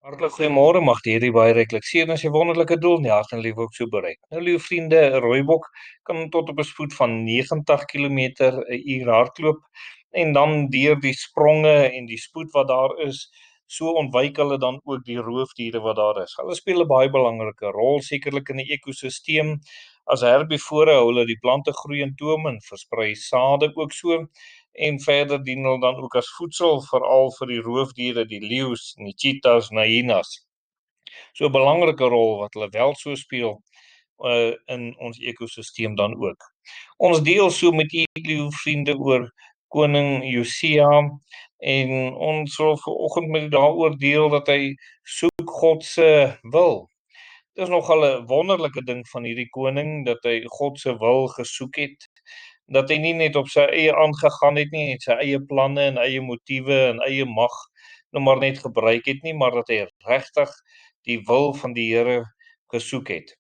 Hartlik goeiemôre, mag die Here baie ryklik seën as jy wonderlike doel in die hart en lewe ook so bereik. Nou liewe vriende, 'n rooibok kan tot op 'n spoed van 90 km/h hardloop en dan deur die spronge en die spoed wat daar is, so ontwyk hulle dan ook die roofdiere wat daar is. Hulle speel 'n baie belangrike rol sekerlik in die ekosisteem. As herbivore hou hulle die plante groei en toom en versprei sade ook so. En verder dien hulle dan ook as voedsel veral vir die roofdiere, die leeu's, die cheetahs, hyenas. So 'n belangrike rol wat hulle wel so speel in ons ekosisteem dan ook. Ons deel so met u liewe vriende oor koning Josia en ons wil vanoggend met u daaroor deel dat hy soek God se wil. Dit is nogal 'n wonderlike ding van hierdie koning dat hy God se wil gesoek het. Dat hy nie net op sy eie aangegaan het nie en sy eie planne en eie motiewe en eie mag nou maar net gebruik het nie, maar dat hy regtig die wil van die Here gesoek het.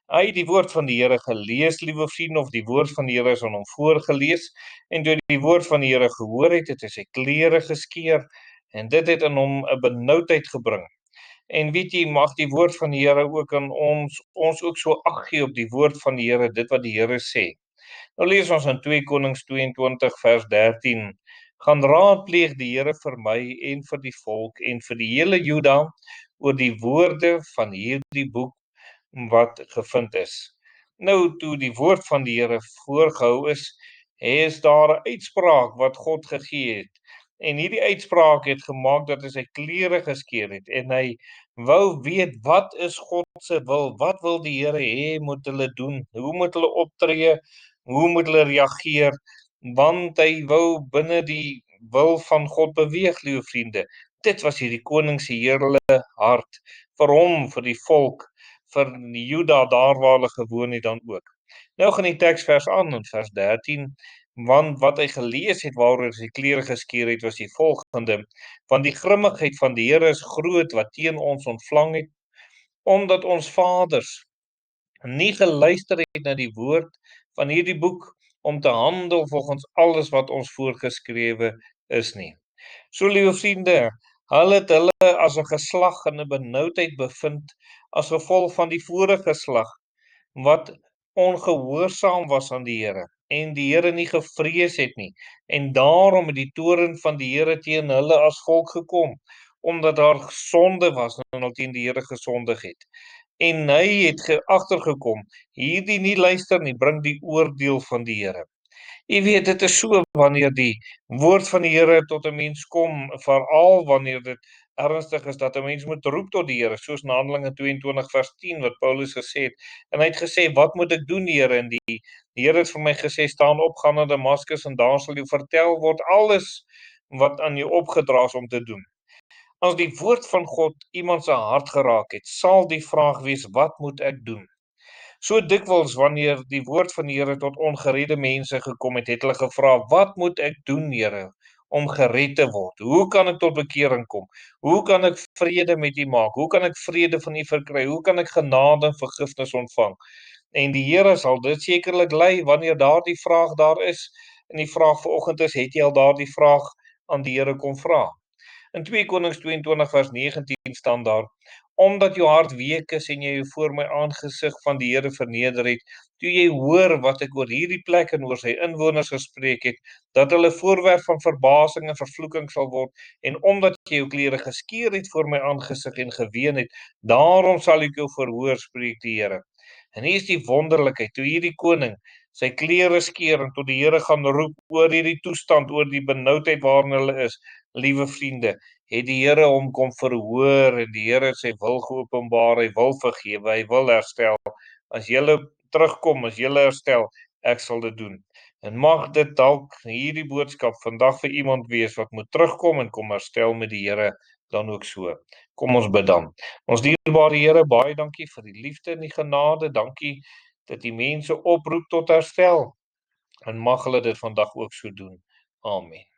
Hy het die woord van die Here gelees, liewe vriende, of die woord van die Here is aan hom voorgelees en toe hy die woord van die Here gehoor het, het hy sy klere geskeur en dit het in hom 'n benoudheid gebring. En weet jy, mag die woord van die Here ook aan ons ook so ag gee op die woord van die Here, dit wat die Here sê. Nou lees ons in 2 Konings 22 vers 13. Gaan raadpleeg die Here vir my en vir die volk en vir die hele Juda oor die woorde van hierdie boek wat gevind is. Nou toe die woord van die Here voorgehou is daar 'n uitspraak wat God gegee het. En hierdie uitspraak het gemaak dat hy sy klere geskeur het en hy wou weet wat is God se wil? Wat wil die Here hê moet hulle doen? Hoe moet hulle optree? Hoe moet hulle reageer? Want hy wou binne die wil van God beweeg, liewe vriende. Dit was hierdie koning se hele hart vir hom, vir die volk, vir die Juda daar waar hulle gewoon het dan ook. Nou gaan die teksvers aan in vers 13, want wat hy gelees het waaroor sy klere geskeur het was die volgende: want die grimmigheid van die Here is groot wat teen ons ontvlang het, omdat ons vaders nie geluister het na die woord van hierdie boek om te handel volgens alles wat ons voorgeskrewe is nie. So liewe vriende, hulle as 'n geslag in 'n benoudheid bevind as gevolg van die vorige geslag wat ongehoorsaam was aan die Here en die Here nie gevrees het nie. En daarom het die toorn van die Here teen hulle as volk gekom, omdat daar sonde was en hulle teen die Here gesondig het. En hy het agtergekom, hierdie nie luister nie, bring die oordeel van die Here. Jy weet, dit is so wanneer die woord van die Here tot 'n mens kom, veral wanneer dit ernstig is dat 'n mens moet roep tot die Here, soos in Handelinge 22 vers 10 wat Paulus gesê het. En hy het gesê, "Wat moet ek doen, Here?" En die Here het vir my gesê, "Staan op, gaan na Damaskus en daar sal jou vertel word alles wat aan jou opgedra is om te doen." As die woord van God iemand se hart geraak het, sal die vraag wees, "Wat moet ek doen?" So dikwels wanneer die woord van die Here tot ongeredde mense gekom het, het hulle gevra, "Wat moet ek doen, Here, om gered te word? Hoe kan ek tot bekering kom? Hoe kan ek vrede met U maak? Hoe kan ek vrede van U verkry? Hoe kan ek genade en vergifnis ontvang?" En die Here sal dit sekerlik lei wanneer daardie vraag daar is. En die vraag vanoggend is, het jy al daardie vraag aan die Here kom vra? In 2 Konings 22 vers 19 staan daar: omdat jou hart week is en jy jou voor my aangesig van die Here verneder het, toe jy hoor wat ek oor hierdie plek en oor sy inwoners gespreek het, dat hulle voorwerp van verbasing en vervloeking sal word, en omdat jy jou klere geskeur het voor my aangesig en geween het, daarom sal ek jou verhoor, spreek die Here. En hier is die wonderlikheid, toe hierdie koning sy klere skeur en tot die Here gaan roep oor hierdie toestand, oor die benoudheid waarin hulle is, liewe vriende, het die Here hom kom verhoor en die Here het sy wil geopenbaar, hy wil vergewe, hy wil herstel. As julle terugkom, as julle herstel, ek sal dit doen. En mag dit dalk hierdie boodskap vandag vir iemand wees wat moet terugkom en kom herstel met die Here dan ook so. Kom ons bid dan. Ons dierbare Here, baie dankie vir die liefde en die genade, dankie dat die mense oproep tot herstel. En mag hulle dit vandag ook so doen. Amen.